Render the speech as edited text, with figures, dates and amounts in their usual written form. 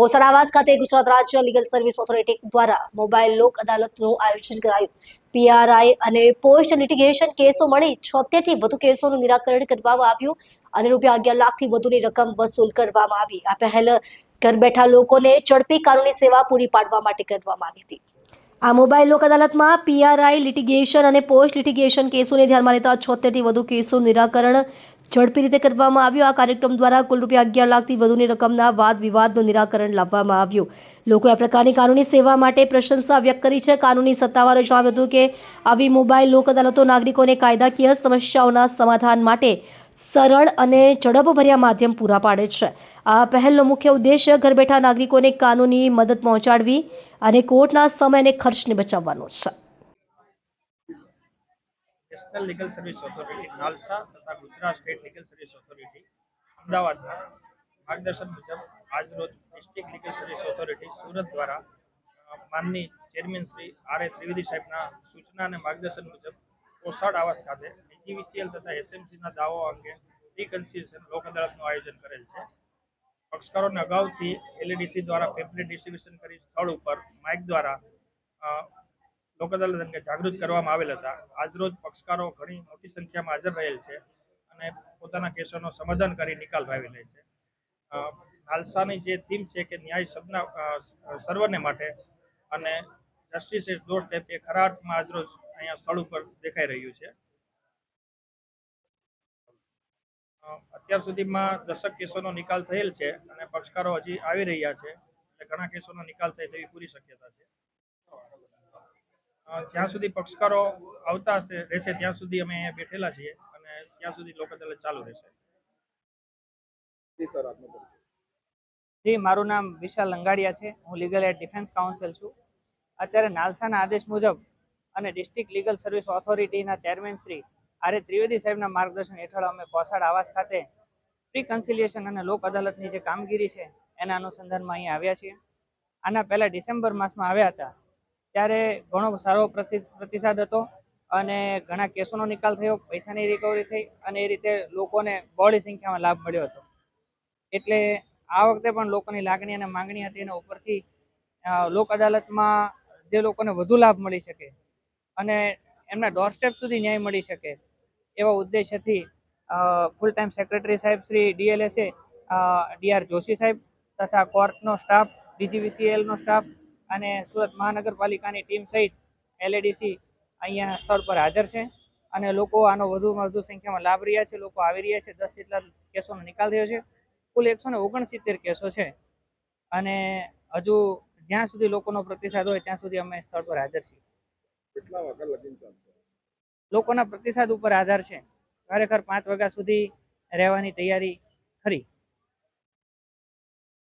કોસાડ આવાસ ખાતે ગુજરાત રાજ્ય લીગલ સર્વિસ ઓથોરિટી દ્વારા મોબાઈલ લોક અદાલતનું આયોજન કરાયું. પીઆરઆઈ અને પોસ્ટ લિટિગેશન કેસો મળી 76 થી વધુ કેસોનું નિરાકરણ કરવામાં આવ્યું અને ₹11 લાખથી વધુની રકમ વસૂલ કરવામાં આવી. આ પહેલ ઘર બેઠા લોકોને ઝડપી કાનૂની સેવા પૂરી પાડવા માટે કરવામાં આવી હતી. આ મોબાઈલ લોક અદાલતમાં પીઆરઆઈ લિટિગેશન અને પોસ્ટ લિટિગેશન કેસોને ધ્યાનમાં લેતા 76 થી વધુ કેસોનું નિરાકરણ ઝડપી રીતે કરવામાં આવ્યું. આ કાર્યક્રમ દ્વારા કુલ ₹11 લાખથી વધુની રકમના વાદ વિવાદનું નિરાકરણ લાવવામાં આવ્યું. લોકોએ આ પ્રકારની કાનૂની સેવા માટે પ્રશંસા વ્યક્ત કરી છે. કાનૂની સત્તાવારોએ જણાવ્યું હતું કે આવી મોબાઈલ લોક અદાલતો નાગરિકોને કાયદાકીય સમસ્યાઓના સમાધાન માટે સરળ અને ઝડપભર્યા માધ્યમ પૂરા પાડે છે. આ પહેલનો મુખ્ય ઉદ્દેશ્ય ઘર બેઠા નાગરિકોને કાનૂની મદદ પહોંચાડવી અને કોર્ટના સમય અને ખર્ચને બચાવવાનો છે. National legal service authority NALSA તથા Gujarat state legal service authority અમદાવાદના માર્ગદર્શન મુજબ આજરોજ district legal service authority Surat દ્વારા માનની chairman Shri R. A. Trivedi સાહેબના સૂચના અને માર્ગદર્શન મુજબ કોસાડ આવાસ ખાતે DGVCL તથા SMCના દાવો અંગે રીકન્સિલિએશન લોક અદાલતનું આયોજન કરેલ છે. પક્ષકારોને અગાઉથી LADC દ્વારા પેમ્પલેટ ડિસ્ટ્રીબ્યુશન કરી સ્થળ ઉપર માઇક દ્વારા લોક અદાલત અંગે જાગૃત કરવામાં આવેલ હતા. આજરોજ પક્ષકારો ઘણી મોટી સંખ્યામાં હાજર રહેલ છે અને પોતાના કેસોનો સમાધાન કરી નિકાલ લાવી લે છે. નાલસાની જે થીમ છે કે ન્યાય સર્વને માટે અને જસ્ટિસ ઇઝ ડોર સ્ટેપ એ ખરા અર્થમાં આજરોજ અહીંયા સ્થળ ઉપર દેખાઈ રહ્યું છે. અત્યાર સુધીમાં 10 કેસોનો નિકાલ થયેલ છે અને પક્ષકારો હજી આવી રહ્યા છે એટલે ઘણા કેસોનો નિકાલ થાય તેવી પૂરી શક્યતા છે. જ્યાં સુધી પક્ષકારો આવતા રહેશે ત્યાં સુધી અમે અહીંયા બેઠેલા છીએ અને ત્યાં સુધી લોક અદાલત ચાલુ રહેશે. જી, મારું નામ વિશાલ લંગાડિયા છે. હું લીગલ એડ ડિફેન્સ કાઉન્સિલ છું. અત્યારે નાલસાના આદેશ મુજબ અને ડિસ્ટ્રિક્ટ લીગલ સર્વિસ ઓથોરિટીના chairman Shri R. A. Trivedi સાહેબના માર્ગદર્શન હેઠળ અમે કોસાડ આવાસ ખાતે પ્રી કન્સિલિએશન અને લોક અદાલતની જે કામગીરી છે એના અનુસંધાનમાં અહીંયા આવ્યા છીએ. આના પહેલા ડિસેમ્બર માસમાં આવ્યા હતા ત્યારે ઘણો સારો પ્રતિસાદ હતો અને ઘણા કેસોનો નિકાલ થયો, પૈસાની રિકવરી થઈ અને એ રીતે લોકોને બહોળી સંખ્યામાં લાભ મળ્યો હતો. એટલે આ વખતે પણ લોકોની લાગણી અને માંગણી હતી એના ઉપરથી લોક અદાલતમાં જે લોકોને વધુ લાભ મળી શકે અને એમના ડોરસ્ટેપ સુધી ન્યાય મળી શકે એવા ઉદ્દેશ્યથી ફૂલ ટાઈમ સેક્રેટરી સાહેબ શ્રી DLSA DR જોશી સાહેબ તથા કોર્ટનો સ્ટાફ, DGVCLનો સ્ટાફ અને સુરત મહાનગરપાલિકાની ટીમ સહિત LADC અહીંયા સ્થળ પર હાજર છે અને લોકો આનો વધુમાં વધુ સંખ્યામાં લાભ રહ્યા છે. લોકો આવી રહ્યા છે. 10 જેટલા કેસોનો નિકાલ થયો છે. કુલ 169 કેસો છે અને હજુ જ્યાં સુધી લોકોનો પ્રતિસાદ હોય ત્યાં સુધી અમે સ્થળ પર હાજર છીએ. કેટલા વાગ્યા લગીન ચાલશે? લોકોના પ્રતિસાદ ઉપર આધાર છે. ખરેખર 5 વાગ્યા સુધી રહેવાની તૈયારી ખરી.